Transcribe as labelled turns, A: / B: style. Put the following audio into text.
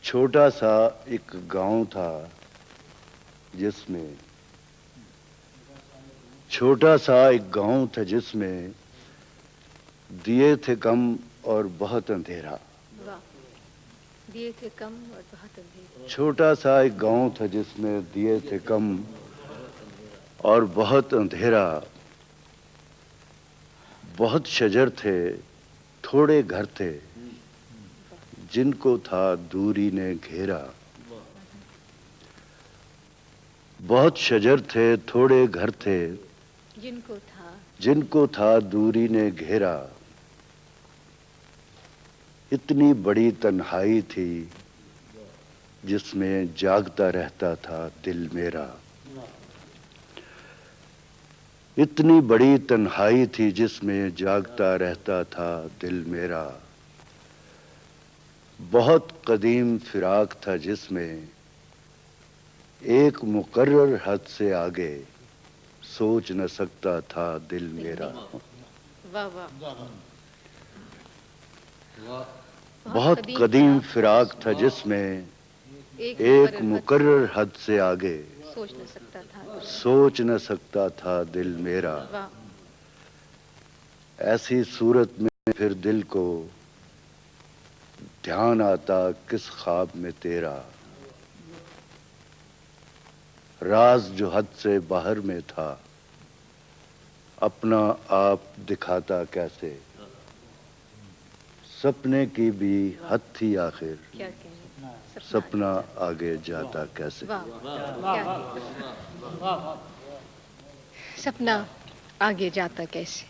A: چھوٹا سا ایک گاؤں تھا جس میں دیے تھے کم اور بہت اندھیرا.
B: دیے تھے کم اور بہت اندھیرا.
A: چھوٹا سا ایک گاؤں تھا جس میں دیے تھے کم اور بہت اندھیرا. بہت شجر تھے، تھوڑے گھر تھے، جن کو تھا دوری نے گھیرا. بہت شجر تھے، تھوڑے گھر تھے، جن کو تھا دوری نے گھیرا. اتنی بڑی تنہائی تھی جس میں جاگتا رہتا تھا دل میرا. اتنی بڑی تنہائی تھی جس میں جاگتا رہتا تھا دل میرا. بہت قدیم فراق تھا جس میں ایک مقرر حد سے آگے سوچ نہ سکتا تھا دل میرا. بہت قدیم فراق تھا جس میں ایک مقرر حد سے آگے سوچ نہ سکتا تھا دل میرا. ایسی صورت میں پھر دل کو دھیان آتا کس خواب میں تیرا. راز جو حد سے باہر میں تھا اپنا آپ دکھاتا کیسے. سپنے کی بھی حد تھی آخر، سپنا آگے جاتا کیسے.
B: سپنا آگے جاتا کیسے.